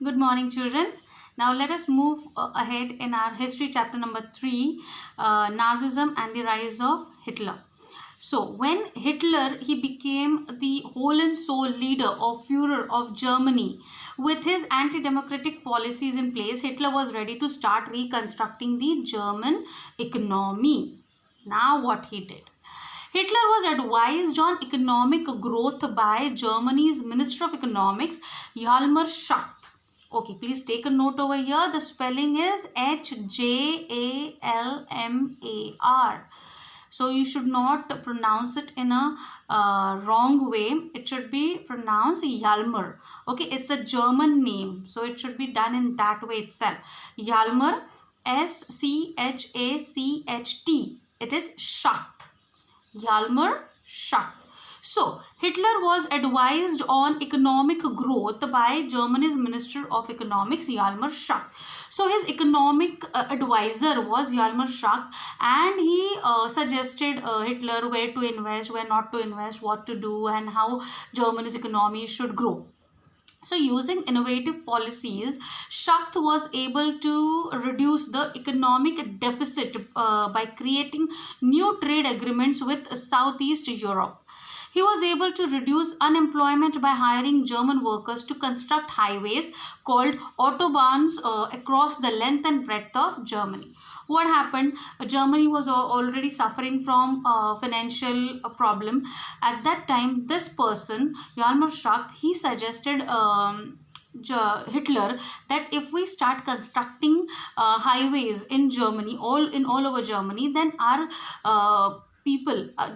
Good morning, children. Now let us move ahead in our history chapter number 3, Nazism and the rise of Hitler. So when Hitler he became the whole and soul leader or Führer of Germany, with his anti-democratic policies in place, Hitler was ready to start reconstructing the German economy. Now what he did? Hitler was advised on economic growth by Germany's Minister of Economics, Hjalmar Schacht. Okay, please take a note over here. The spelling is Hjalmar. So you should not pronounce it in a wrong way. It should be pronounced Hjalmar. Okay, it's a German name. So it should be done in that way itself. Hjalmar, Schacht. It is Schacht. Hjalmar Schacht. So, Hitler was advised on economic growth by Germany's Minister of Economics, Hjalmar Schacht. So, his economic advisor was Hjalmar Schacht, and he suggested Hitler where to invest, where not to invest, what to do, and how Germany's economy should grow. So, using innovative policies, Schacht was able to reduce the economic deficit by creating new trade agreements with Southeast Europe. He was able to reduce unemployment by hiring German workers to construct highways called autobahns across the length and breadth of Germany. What happened? Germany was already suffering from financial problem. At that time, this person, Hjalmar Schacht, he suggested Hitler that if we start constructing highways in Germany, all over Germany, then our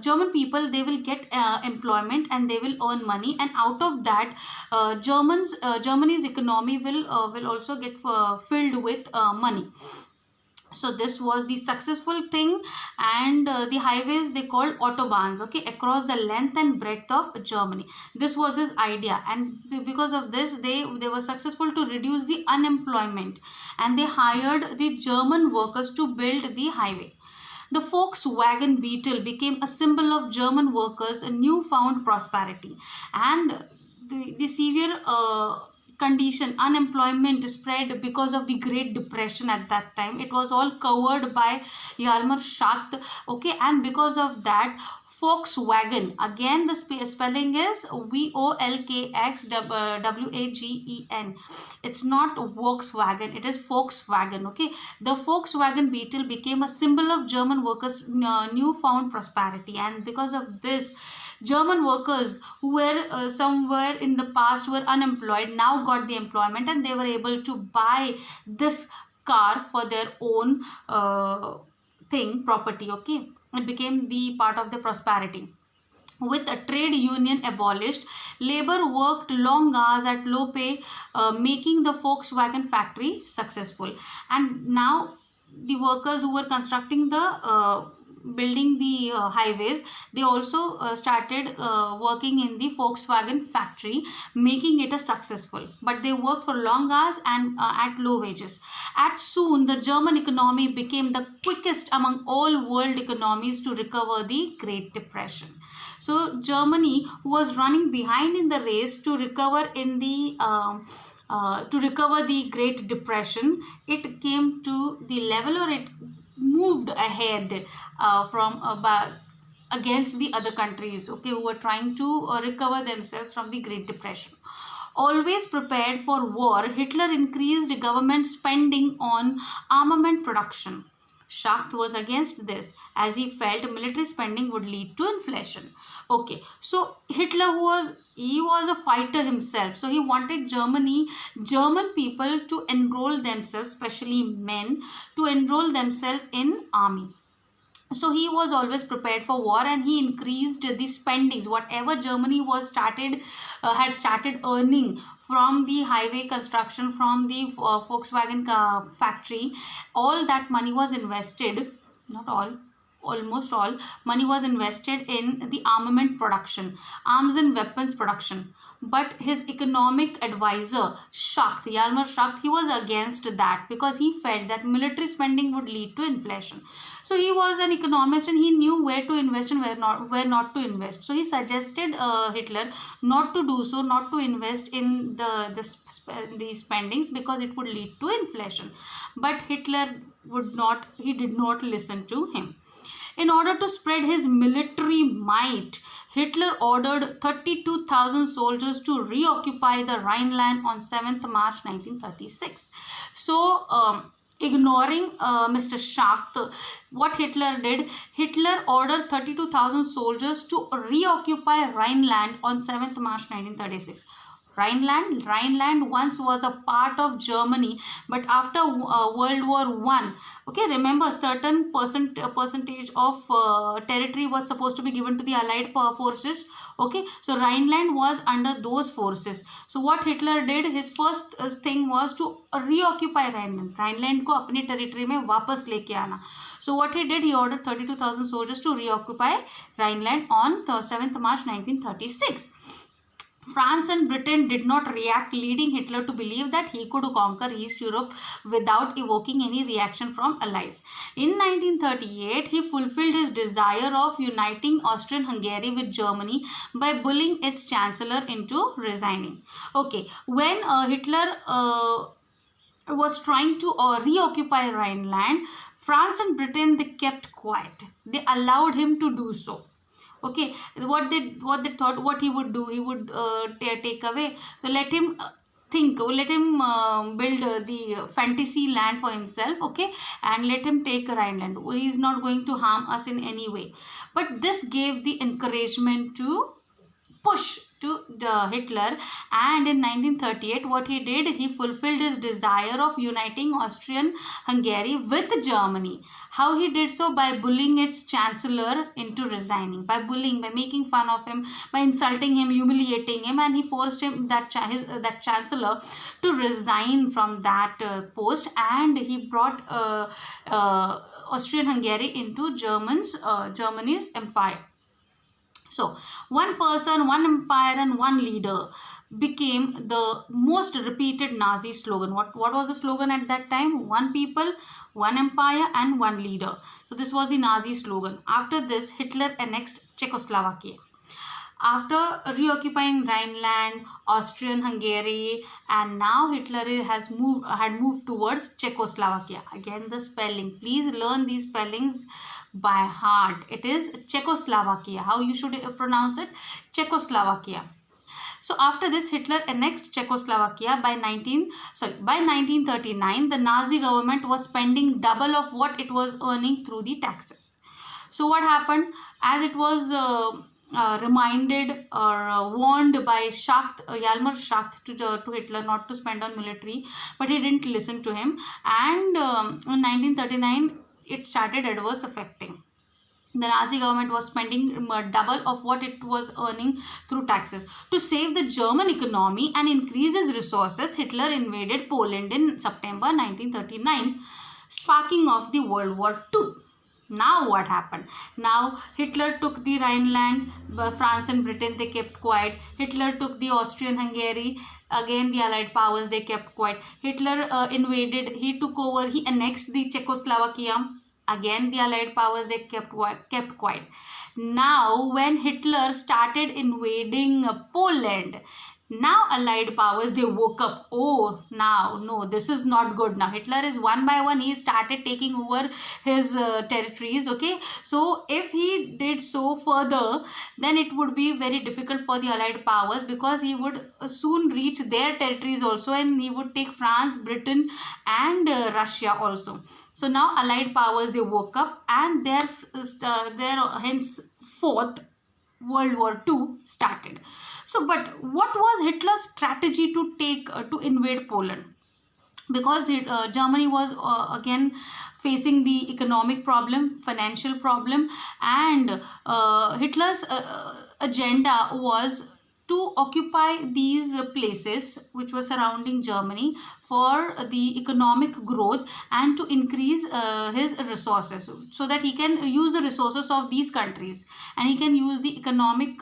German people, they will get employment and they will earn money, and out of that, Germany's economy will also get filled with money. So this was the successful thing, and the highways they called autobahns, okay, across the length and breadth of Germany. This was his idea, and because of this, they were successful to reduce the unemployment, and they hired the German workers to build the highway. The Volkswagen Beetle became a symbol of German workers' newfound prosperity, and the severe condition, unemployment spread because of the Great Depression at that time. It was all covered by Hjalmar Schacht, okay, and because of that, Volkswagen, again the spelling is Volkswagen. It's not Volkswagen, it is Volkswagen, okay. The Volkswagen Beetle became a symbol of German workers' newfound prosperity, and because of this, German workers who were somewhere in the past were unemployed now got the employment, and they were able to buy this car for their own property, okay. It became the part of the prosperity. With a trade union abolished, labor worked long hours at low pay, making the Volkswagen factory successful. And now the workers who were constructing the building the highways, they also started working in the Volkswagen factory, making it a successful, but they worked for long hours and at low wages. At soon, the German economy became the quickest among all world economies to recover the Great Depression. So Germany, who was running behind in the race to recover in the to recover the Great Depression, it came to the level, or it moved ahead from against the other countries, okay, who were trying to recover themselves from the Great Depression. Always prepared for war, Hitler increased government spending on armament production. Schacht was against this, as he felt military spending would lead to inflation. Okay, so Hitler he was a fighter himself, so he wanted German people to enroll themselves, especially men, to enroll themselves in army. So he was always prepared for war, and he increased the spendings. Whatever Germany had started earning from the highway construction, from the Volkswagen factory, all that money was invested, not all, almost all money was invested in the armament production, arms and weapons production. But his economic advisor, Schacht, Hjalmar Schacht, he was against that because he felt that military spending would lead to inflation. So he was an economist and he knew where to invest and where not to invest. So he suggested Hitler not to do so, not to invest in these spendings because it would lead to inflation. But Hitler did not listen to him. In order to spread his military might, Hitler ordered 32,000 soldiers to reoccupy the Rhineland on 7th March 1936. So, ignoring Mr. Schacht, what Hitler did, Hitler ordered 32,000 soldiers to reoccupy Rhineland on 7th March 1936. Rhineland once was a part of Germany, but after World War One, okay, remember certain percentage of territory was supposed to be given to the Allied forces. Okay, so Rhineland was under those forces. So what Hitler did, his first thing was to reoccupy Rhineland को अपने territory में वापस लेके आना. So what he did, he ordered 32,000 soldiers to reoccupy Rhineland on 7th March 1936. France and Britain did not react, leading Hitler to believe that he could conquer East Europe without evoking any reaction from allies. In 1938, he fulfilled his desire of uniting Austria-Hungary with Germany by bullying its chancellor into resigning. Okay, when Hitler was trying to reoccupy Rhineland, France and Britain, they kept quiet. They allowed him to do so. Okay, what they thought what he would do, he would take away. So let him think, let him build the fantasy land for himself, okay, and let him take Rhineland. He is not going to harm us in any way. But this gave the encouragement to push to Hitler, and in 1938 what he did, he fulfilled his desire of uniting Austrian Hungary with Germany. How he did so? By bullying its chancellor into resigning, by making fun of him, by insulting him, humiliating him, and he forced him that chancellor to resign from that post, and he brought Austrian Hungary into Germany's empire. So, one person, one empire, and one leader became the most repeated Nazi slogan. What was the slogan at that time? One people, one empire, and one leader. So, this was the Nazi slogan. After this, Hitler annexed Czechoslovakia. After reoccupying Rhineland, Austrian-Hungary, and now Hitler had moved towards Czechoslovakia. Again, the spelling. Please learn these spellings by heart. It is Czechoslovakia. How you should pronounce it? Czechoslovakia. So after this, Hitler annexed Czechoslovakia. By 1939, the Nazi government was spending double of what it was earning through the taxes. So what happened? As it was reminded or warned by Hjalmar Schacht to Hitler not to spend on military, but he didn't listen to him, and in 1939 it started adverse affecting. The Nazi government was spending double of what it was earning through taxes. To save the German economy and increase its resources, Hitler invaded Poland in September 1939, sparking off the World War II. Now what happened? Now Hitler took the Rhineland, France and Britain, they kept quiet. Hitler took the Austrian-Hungary, again the Allied powers, they kept quiet. Hitler invaded, he took over, he annexed the Czechoslovakia. Again the Allied powers, they kept quiet. Now when Hitler started invading Poland, now Allied powers, they woke up. Oh, now no, this is not good. Now Hitler is one by one, he started taking over his territories. Okay, so if he did so further, then it would be very difficult for the Allied powers, because he would soon reach their territories also, and he would take France, Britain, and Russia also. So now Allied powers, they woke up, and their henceforth World War II started. So, but what was Hitler's strategy to invade Poland? Because Germany was again facing the economic problem, financial problem, and Hitler's agenda was to occupy these places which were surrounding Germany for the economic growth and to increase his resources, so that he can use the resources of these countries and he can use the economic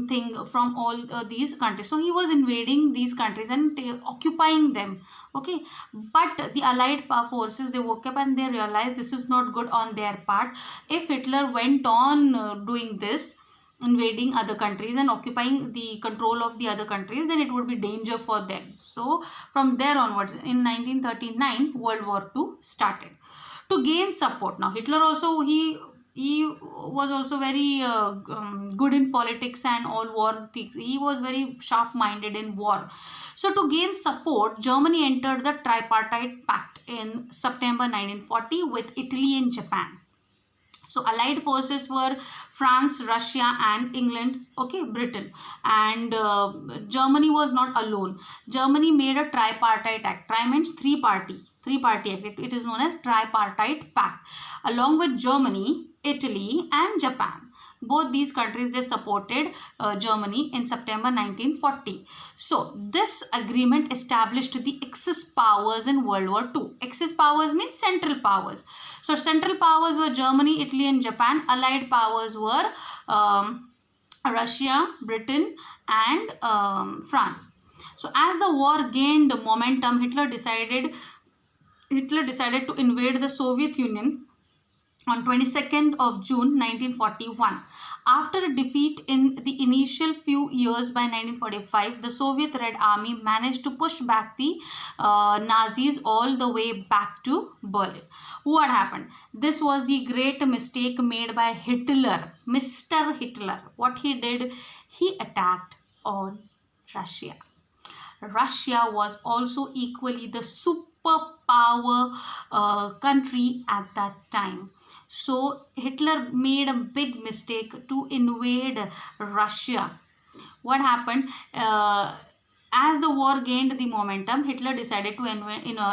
thing from all these countries. So he was invading these countries and occupying them. Okay, but the Allied forces, they woke up and they realized this is not good on their part. If Hitler went on doing this, invading other countries and occupying the control of the other countries, then it would be danger for them. So from there onwards, in 1939, World War II started. To gain support, now Hitler also, he was also very good in politics and all war things. He was very sharp minded in war. So to gain support, Germany entered the Tripartite Pact in September 1940 with Italy and Japan. So Allied forces were France, Russia and England, okay, Britain. And Germany was not alone. Germany made a tripartite act. Tri means three-party act. It is known as Tripartite Pact. Along with Germany, Italy and Japan. Both these countries, they supported Germany in September 1940. So this agreement established the Axis powers in World War II. Axis powers means central powers. So central powers were Germany, Italy and Japan. Allied powers were Russia, Britain and France. So as the war gained momentum, Hitler decided to invade the Soviet Union on 22nd of June 1941. After a defeat in the initial few years by 1945, the Soviet Red Army managed to push back the Nazis all the way back to Berlin. What happened? This was the great mistake made by Hitler, Mr. Hitler. What he did, he attacked on Russia. Russia was also equally the superpower country at that time. So Hitler made a big mistake to invade Russia. What happened? As the war gained the momentum, Hitler decided to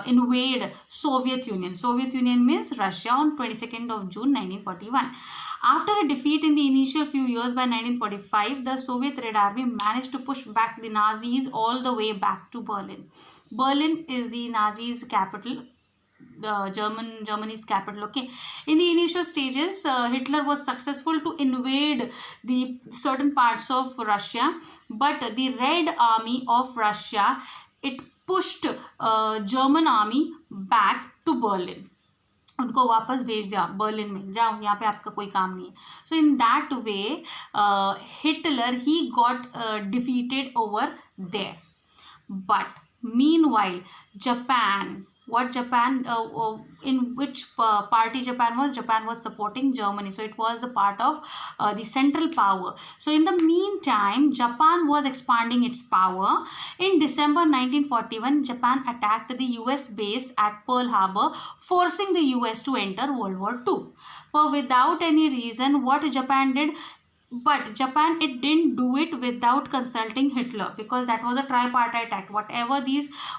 invade Soviet Union. Soviet Union means Russia on 22nd of June 1941. After a defeat in the initial few years by 1945, the Soviet Red Army managed to push back the Nazis all the way back to Berlin. Berlin is the Nazis' capital. Germany's capital. Okay, in the initial stages, Hitler was successful to invade the certain parts of Russia, but the Red Army of Russia, it pushed German army back to Berlin. उनको वापस भेज दिया Berlin में, जाओ यहाँ पे आपका कोई काम नहीं है. So in that way Hitler he got defeated over there. But meanwhile, Japan, in which party Japan was supporting Germany. So it was a part of the central power. So in the meantime, Japan was expanding its power. In December 1941, Japan attacked the US base at Pearl Harbor, forcing the US to enter World War II. For without any reason, what Japan did, but Japan, it didn't do it without consulting Hitler, because that was a tripartite act. Whatever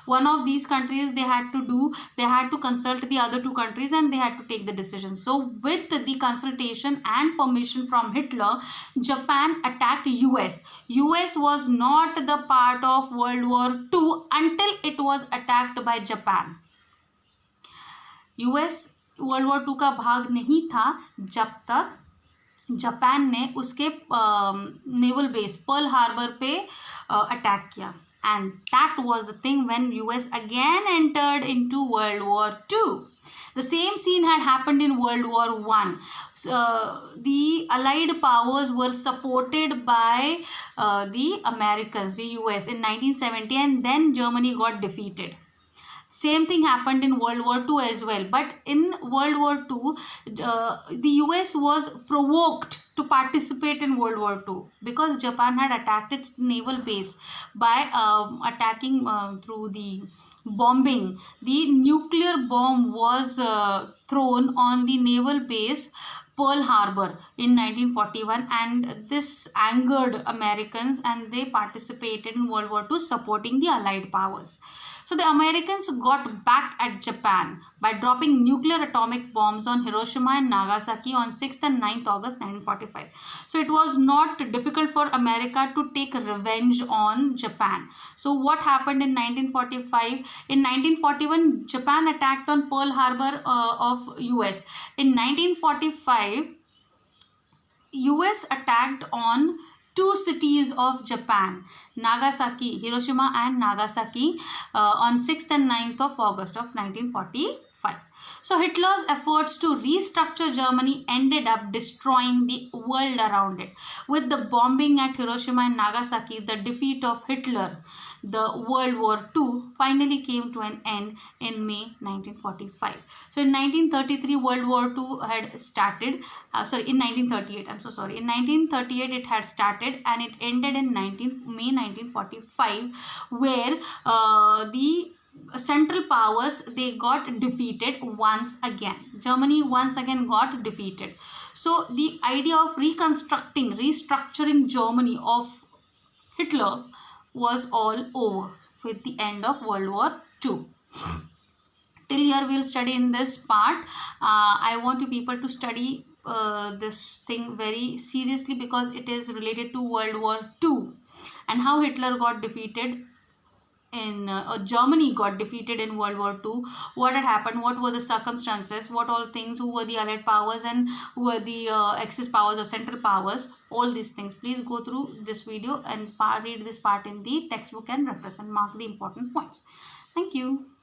one of these countries they had to do, they had to consult the other two countries and they had to take the decision. So with the consultation and permission from Hitler, Japan attacked US. US was not the part of World War II until it was attacked by Japan. US World War II का भाग नहीं था जब तक Japan ने उसके naval base Pearl Harbor पे attack किया. And that was the thing when US again entered into world war two. The same scene had happened in World War I. The Allied powers were supported by the Americans, the US, in 1970, and then Germany got defeated. Same thing happened in World War II as well. But in World War II, the US was provoked to participate in World War II because Japan had attacked its naval base by attacking through the bombing. The nuclear bomb was thrown on the naval base Pearl Harbor in 1941, and this angered Americans, and they participated in World War II supporting the Allied powers. So the Americans got back at Japan by dropping nuclear atomic bombs on Hiroshima and Nagasaki on 6th and 9th August 1945. So it was not difficult for America to take revenge on Japan. So what happened in 1945? In 1941, Japan attacked on Pearl Harbor of US. In 1945, US attacked on two cities of Japan, Nagasaki, Hiroshima and Nagasaki, on 6th and 9th of August of 1945. So Hitler's efforts to restructure Germany ended up destroying the world around it. With the bombing at Hiroshima and Nagasaki, the defeat of Hitler, the World War II finally came to an end in May 1945. So in 1933, World War II had started. In 1938, I'm so sorry. In 1938, it had started and it ended in May 1945, where the Central Powers, they got defeated once again. Germany once again got defeated. So the idea of restructuring Germany of Hitler was all over with the end of World War II. Till here we'll study in this part. I want you people to study this thing very seriously, because it is related to World War II and how Hitler got defeated in Germany got defeated in World War II. What had happened, what were the circumstances, what all things, who were the Allied powers and who were the Axis powers or Central powers, all these things. Please go through this video and read this part in the textbook and reference and mark the important points. Thank you.